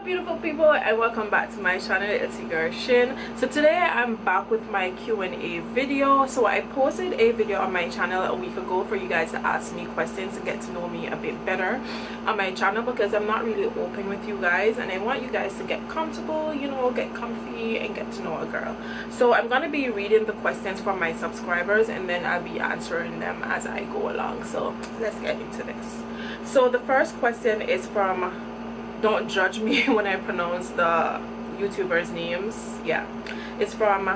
Beautiful people, and welcome back to my channel. It's your girl Shin. So today I'm back with my Q&A video. So I posted a video on my channel a week ago for you guys to ask me questions and get to know me a bit better on my channel, because I'm not really open with you guys and I want you guys to get comfortable, you know, get comfy and get to know a girl. So I'm going to be reading the questions from my subscribers and then I'll be answering them as I go along. So let's get into this. So the first question is from, don't judge me when I pronounce the YouTubers' names. Yeah, it's from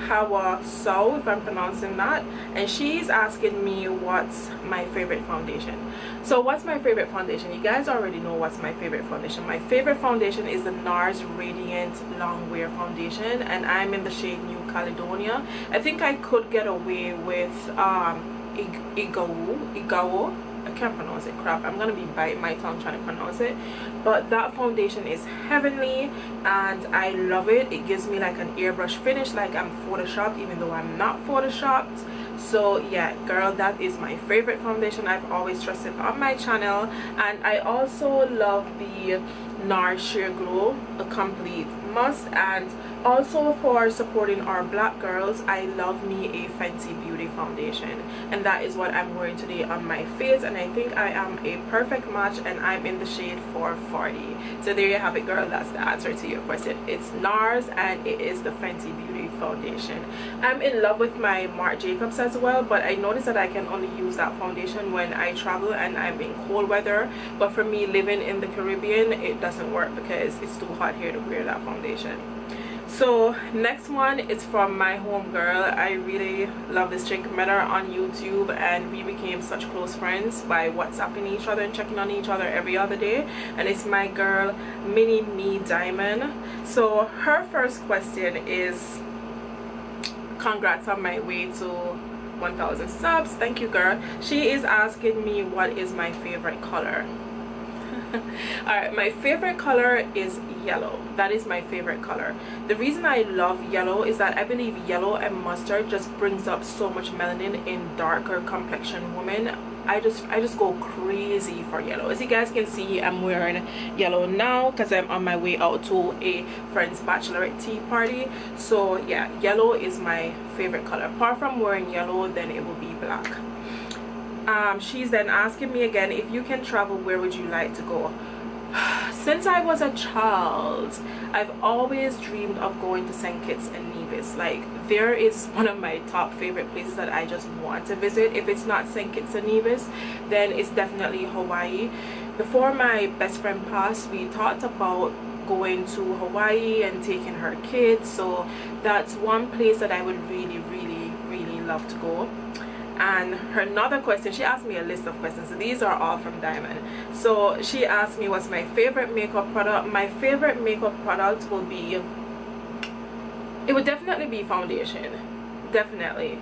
Hawa So, if I'm pronouncing that, and she's asking me what's my favorite foundation. So what's my favorite foundation? You guys already know what's my favorite foundation. My favorite foundation is the NARS Radiant Longwear Foundation, and I'm in the shade New Caledonia. I think I could get away with Igawo. I can't pronounce it, crap. I'm gonna be biting my tongue trying to pronounce it, but that foundation is heavenly and I love it. It gives me like an airbrush finish, like I'm photoshopped, even though I'm not photoshopped. So yeah, girl, that is my favorite foundation. I've always trusted on my channel. And I also love the NARS Sheer Glow, a complete must. And also for supporting our black girls, I love me a Fenty Beauty foundation, and that is what I'm wearing today on my face, and I think I am a perfect match, and I'm in the shade 440. So there you have it, girl. That's the answer to your question. It's NARS and it is the Fenty Beauty foundation. I'm in love with my Marc Jacobs as well, but I noticed that I can only use that foundation when I travel and I'm in cold weather. But for me living in the Caribbean, it doesn't work because it's too hot here to wear that foundation. So next one is from my home girl. I really love this chick. Met her on YouTube and we became such close friends by WhatsApping each other and checking on each other every other day, and it's my girl Mini Me Diamond. So her first question is, congrats on my way to 1,000 subs. Thank you, girl. She is asking me what is my favorite color. Alright, my favorite color is yellow. That is my favorite color. The reason I love yellow is that I believe yellow and mustard just brings up so much melanin in darker complexion women. I just go crazy for yellow. As you guys can see, I'm wearing yellow now because I'm on my way out to a friend's bachelorette tea party. So yeah, yellow is my favorite color. Apart from wearing yellow, then it will be black. She's then asking me again, if you can travel, where would you like to go? Since I was a child, I've always dreamed of going to St. Kitts and Nevis. Like, there is one of my top favorite places that I just want to visit. If it's not St. Kitts and Nevis, then it's definitely Hawaii. Before my best friend passed, we talked about going to Hawaii and taking her kids. So that's one place that I would really love to go. And her another question, she asked me a list of questions, so these are all from Diamond. So she asked me what's my favorite makeup product. My favorite makeup product will be, it would definitely be foundation, definitely.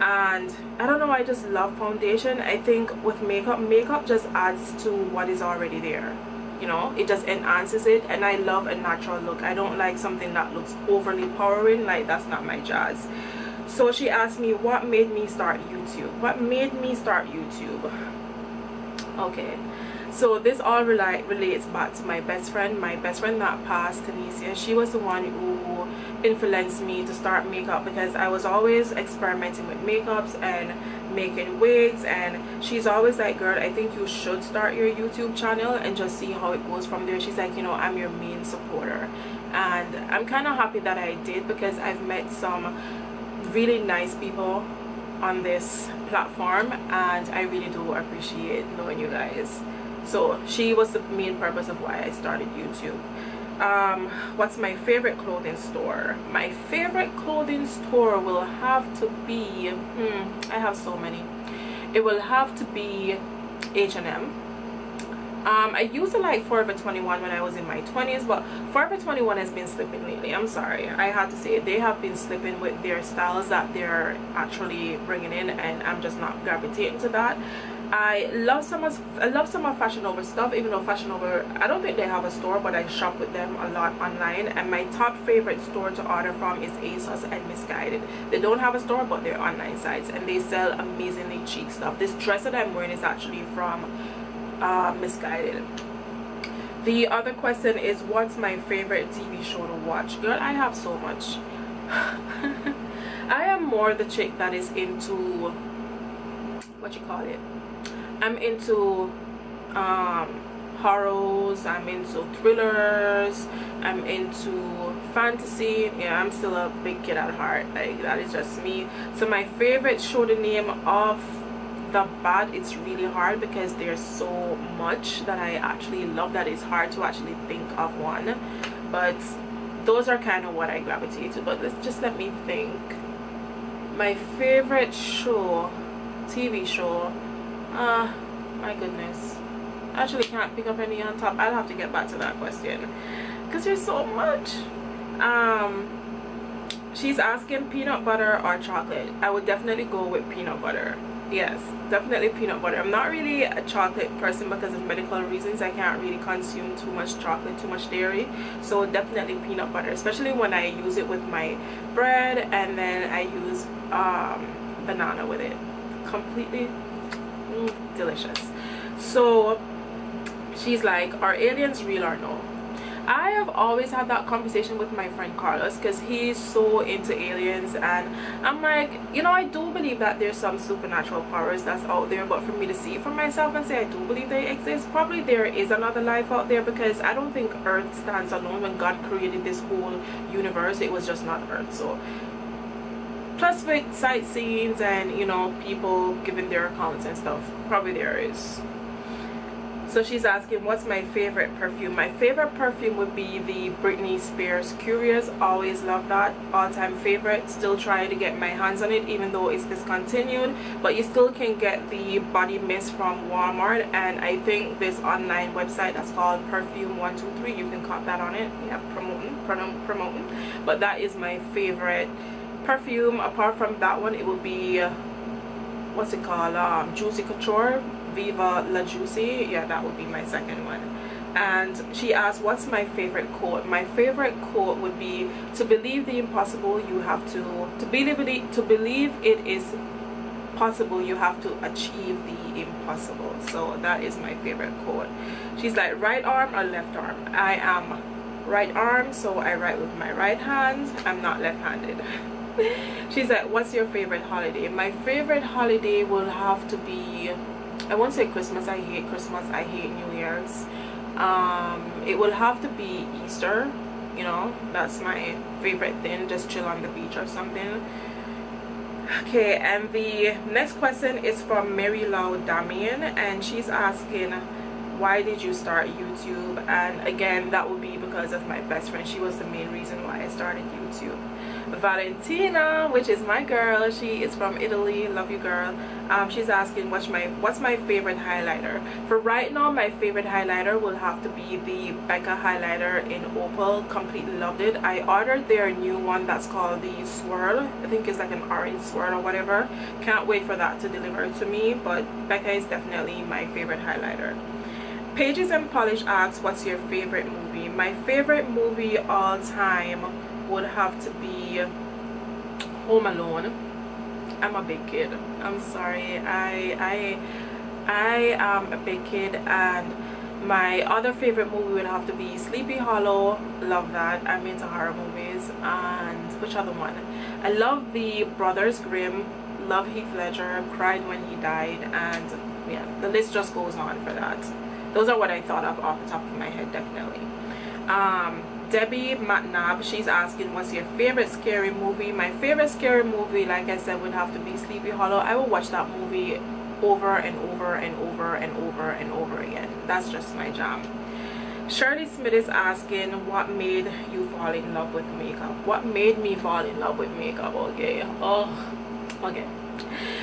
And I don't know, I just love foundation. I think with makeup just adds to what is already there, you know, it just enhances it, and I love a natural look. I don't like something that looks overly powering, like that's not my jazz. So she asked me what made me start YouTube. What made me start YouTube? Okay, so this all relates back to my best friend that passed, Tanisha. She was the one who influenced me to start makeup, because I was always experimenting with makeups and making wigs, and she's always like, girl, I think you should start your YouTube channel and just see how it goes from there. She's like, you know, I'm your main supporter, and I'm kind of happy that I did, because I've met some really nice people on this platform and I really do appreciate knowing you guys. So she was the main purpose of why I started YouTube. What's my favorite clothing store? My favorite clothing store will have to be I have so many. It will have to be H&M. I used to like Forever 21 when I was in my 20s, but Forever 21 has been slipping lately. I'm sorry, I had to say it. They have been slipping with their styles that they're actually bringing in, and I'm just not gravitating to that. I love some of Fashion Nova stuff, even though Fashion Nova, I don't think they have a store, but I shop with them a lot online. And my top favorite store to order from is ASOS and Misguided. They don't have a store, but they're online sites, and they sell amazingly cheap stuff. This dress that I'm wearing is actually from Misguided. The other question is, what's my favorite TV show to watch? Girl, I have so much. I am more the chick that is into, what you call it, I'm into horrors, I'm into thrillers, I'm into fantasy. Yeah, I'm still a big kid at heart, like that is just me. So my favorite show, the name of the bat, it's really hard because there's so much that I actually love that it's hard to actually think of one, but those are kind of what I gravitate to. But let me think. My favorite show, TV show, my goodness, I actually can't pick up any on top. I'll have to get back to that question because there's so much. She's asking peanut butter or chocolate. I would definitely go with peanut butter. Yes, definitely peanut butter. I'm not really a chocolate person because of medical reasons. I can't really consume too much chocolate, too much dairy, so definitely peanut butter, especially when I use it with my bread and then I use banana with it. Completely delicious. So she's like, are aliens real or no? I have always had that conversation with my friend Carlos because he's so into aliens, and I'm like, you know, I do believe that there's some supernatural powers that's out there, but for me to see it for myself and say I do believe they exist, probably there is another life out there, because I don't think Earth stands alone. When God created this whole universe, it was just not Earth. So plus with sightseeing and, you know, people giving their accounts and stuff, probably there is. So she's asking, what's my favorite perfume? My favorite perfume would be the Britney Spears Curious. Always love that. All-time favorite. Still trying to get my hands on it, even though it's discontinued. But you still can get the body mist from Walmart, and I think this online website that's called Perfume 123, you can cop that on it. Yeah, promoting. But that is my favorite perfume. Apart from that one, it will be, what's it called? Juicy Couture. Viva La Juicy. Yeah, that would be my second one. And she asked, what's my favorite quote? My favorite quote would be, to believe the impossible, you have to believe it is possible, you have to achieve the impossible. So that is my favorite quote. She's like, right arm or left arm? I am right arm, so I write with my right hand. I'm not left-handed. She's like, what's your favorite holiday? My favorite holiday will have to be, I won't say Christmas. I hate Christmas. I hate New Year's. It will have to be Easter. You know, that's my favorite thing. Just chill on the beach or something. Okay, and the next question is from Mary Lau Damien, and she's asking, why did you start YouTube? And again, that would be because of my best friend. She was the main reason why I started YouTube. Valentina, which is my girl, she is from Italy, love you girl. She's asking, what's my favorite highlighter? For right now, my favorite highlighter will have to be the Becca highlighter in Opal. Completely loved it. I ordered their new one that's called the Swirl. I think it's like an orange swirl or whatever. Can't wait for that to deliver to me, but Becca is definitely my favorite highlighter. Pages and Polish asks, what's your favorite movie? My favorite movie all time would have to be Home Alone. I'm a big kid. I'm sorry. I am a big kid, and my other favorite movie would have to be Sleepy Hollow. Love that. I'm into horror movies. And which other one? I love the Brothers Grimm. Love Heath Ledger. Cried when he died, and yeah, the list just goes on for that. Those are what I thought of off the top of my head, definitely. Debbie Matnab, she's asking, what's your favorite scary movie? My favorite scary movie, like I said, would have to be Sleepy Hollow. I will watch that movie over and over and over and over and over again. That's just my jam. Shirley Smith is asking, what made you fall in love with makeup? What made me fall in love with makeup? Okay. Oh, okay.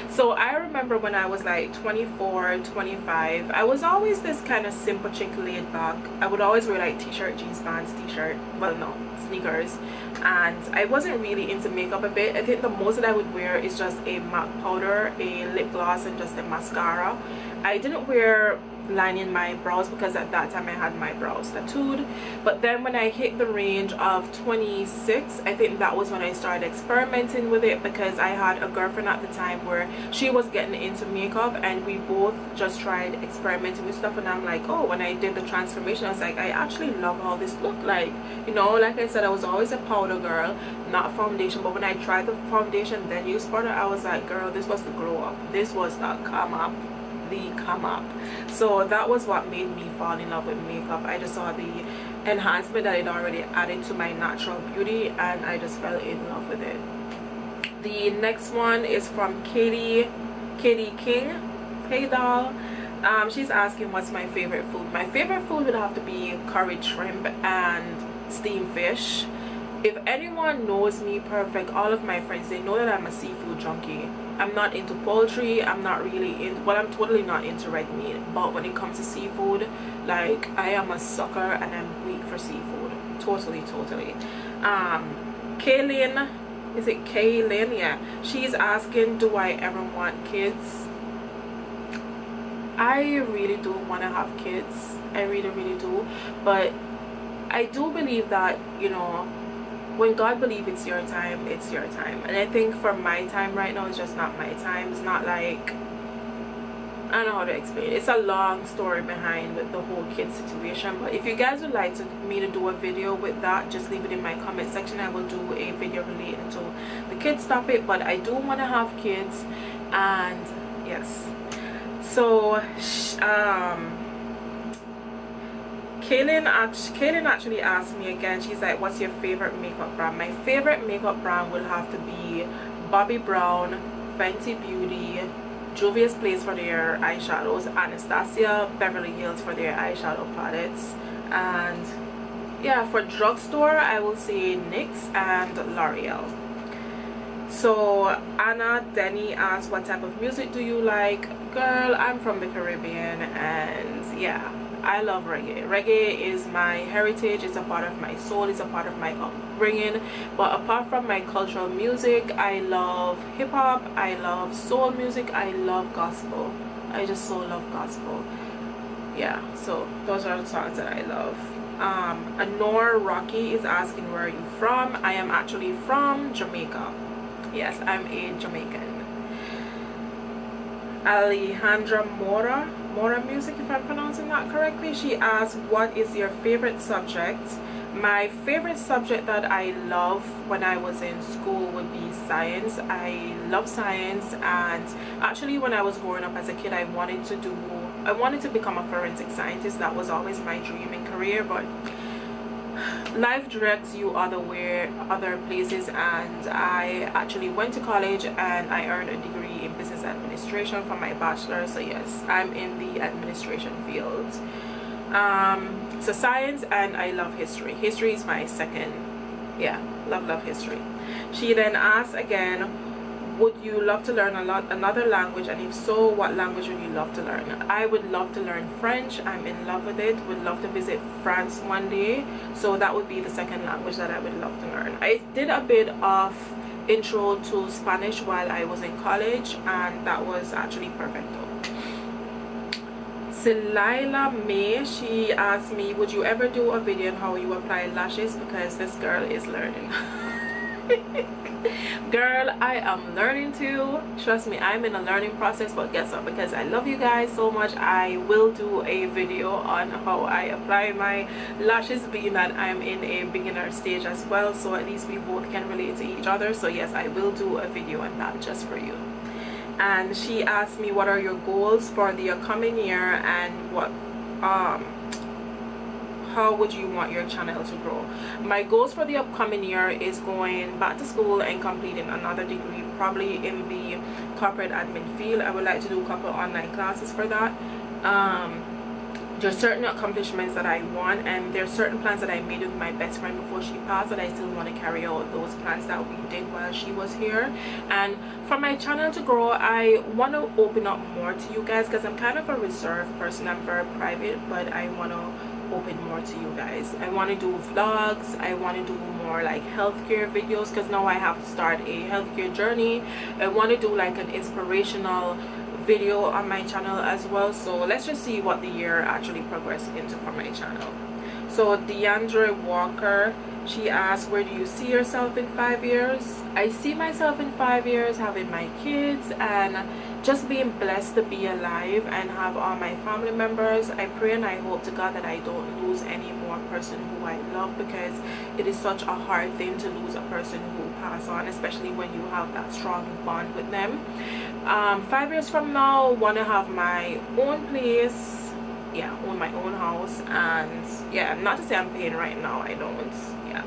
So I remember when I was like 24, 25, I was always this kind of simple chick, laid back. I would always wear like t-shirt, jeans pants, t-shirt, well no, sneakers, and I wasn't really into makeup a bit. I think the most that I would wear is just a MAC powder, a lip gloss, and just a mascara. I didn't wear lining my brows, because at that time I had my brows tattooed. But then when I hit the range of 26, I think that was when I started experimenting with it, because I had a girlfriend at the time where she was getting into makeup, and we both just tried experimenting with stuff. And I'm like, oh, when I did the transformation, I was like, I actually love how this looked like. You know, like I said, I was always a powder girl, not foundation. But when I tried the foundation then used powder, I was like, girl, this was the glow up, this was the come up. So that was what made me fall in love with makeup. I just saw the enhancement that it already added to my natural beauty, and I just fell in love with it. The next one is from Katie King. Hey doll. She's asking what's my favorite food. My favorite food would have to be curry shrimp and steamed fish. If anyone knows me perfect, all of my friends, they know that I'm a seafood junkie. I'm not into poultry, I'm not really in, well, I'm totally not into red meat, but when it comes to seafood, like, I am a sucker and I'm weak for seafood. Totally. Kaylin, is it Kaylin? Yeah, she's asking, do I ever want kids? I really do want to have kids. I really do. But I do believe that, you know, when God believes it's your time, it's your time. And I think for my time right now, it's just not my time. It's not like, I don't know how to explain it. It's a long story behind the whole kid situation. But if you guys would like me to do a video with that, just leave it in my comment section. I will do a video relating to the kids topic. But I do want to have kids, and yes. So Kaylin actually asked me again. She's like, what's your favorite makeup brand? My favorite makeup brand will have to be Bobbi Brown, Fenty Beauty, Juvia's Place for their eyeshadows, Anastasia Beverly Hills for their eyeshadow palettes, and yeah, for drugstore I will say NYX and L'Oreal. So Anna Denny asked, what type of music do you like? Girl, I'm from the Caribbean, and yeah, I love reggae. Reggae is my heritage, it's a part of my soul, it's a part of my upbringing. But apart from my cultural music, I love hip-hop, I love soul music, I love gospel. I just so love gospel. Yeah, so those are the songs that I love. Anor Rocky is asking, where are you from? I am actually from Jamaica. Yes, I'm a Jamaican. Alejandra Mora Music, if I'm pronouncing that correctly, she asked, what is your favorite subject? My favorite subject that I love when I was in school would be science. I love science, and actually when I was growing up as a kid, I wanted to become a forensic scientist. That was always my dream and career, but life directs you other places, and I actually went to college and I earned a degree in business administration for my bachelor. So yes, I'm in the administration field. So science, and I love history. History is my second. Yeah, love history. She then asked again, would you love to learn another language, and if so, what language would you love to learn? I would love to learn French. I'm in love with it. Would love to visit France one day, so that would be the second language that I would love to learn. I did a bit of intro to Spanish while I was in college, and that was actually perfecto. Silaila May, she asked me, would you ever do a video on how you apply lashes, because this girl is learning. Girl, I am learning too. Trust me, I'm in a learning process. But guess what, because I love you guys so much, I will do a video on how I apply my lashes, being that I'm in a beginner stage as well, so at least we both can relate to each other. So yes, I will do a video on that just for you. And she asked me, what are your goals for the upcoming year, and what how would you want your channel to grow? My goals for the upcoming year is going back to school and completing another degree, probably in the corporate admin field. I would like to do a couple online classes for that. There's certain accomplishments that I want, and there's certain plans that I made with my best friend before she passed that I still want to carry out those plans that we did while she was here. And for my channel to grow, I want to open up more to you guys, because I'm kind of a reserved person. I'm very private, but I want to open more to you guys. I want to do vlogs. I want to do more like healthcare videos, because now I have to start a healthcare journey. I want to do like an inspirational video on my channel as well. So let's just see what the year actually progressed into for my channel. So DeAndre Walker, she asked, where do you see yourself in 5 years? I see myself in 5 years having my kids and just being blessed to be alive and have all my family members. I pray and I hope to God that I don't lose any more person who I love, because it is such a hard thing to lose a person who pass on, especially when you have that strong bond with them. 5 years from now, want to have my own place, yeah, own my own house. And yeah, not to say I'm paying right now, I don't, yeah,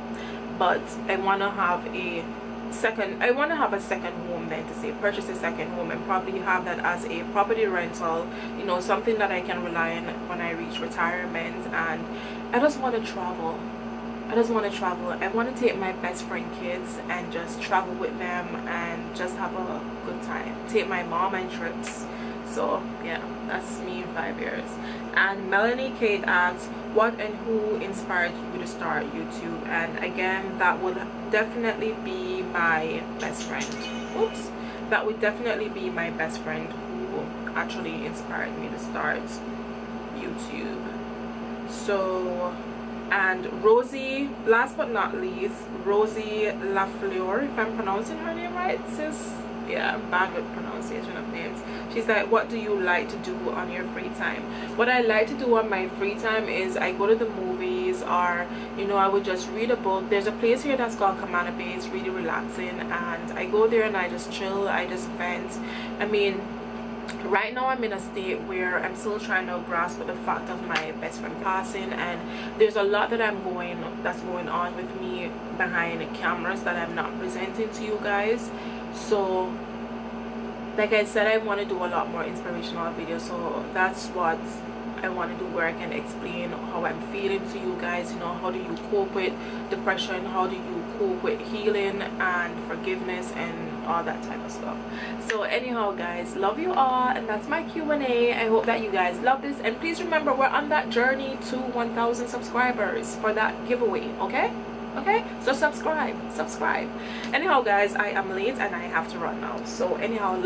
but I want to have a second home, then to say purchase a second home and probably have that as a property rental, you know, something that I can rely on when I reach retirement. And I just want to travel. I want to take my best friend kids and just travel with them and just have a good time, take my mom on trips. So yeah, that's me in 5 years. And Melanie Kate asks, what and who inspired you to start YouTube? And again, that would definitely be my best friend. Oops, that would definitely be my best friend who actually inspired me to start YouTube. So, and Rosie, last but not least, Rosie Lafleur, if I'm pronouncing her name right, sis. Yeah, bad with pronunciation of names. She's like, what do you like to do on your free time? What I like to do on my free time is I go to the movies, or you know, I would just read a book. There's a place here that's called Kamana Bay. It's really relaxing, and I go there and I just chill, I just vent. I mean, right now I'm in a state where I'm still trying to grasp with the fact of my best friend passing, and there's a lot that that's going on with me behind the cameras that I'm not presenting to you guys. So like I said, I want to do a lot more inspirational videos, so that's what I want to do, where I can explain how I'm feeling to you guys. You know, how do you cope with depression, how do you cope with healing and forgiveness and all that type of stuff. So anyhow guys, love you all, and that's my Q&A. I hope that you guys love this, and please remember, we're on that journey to 1,000 subscribers for that giveaway. Okay, so subscribe. Anyhow guys, I am late and I have to run now. So anyhow,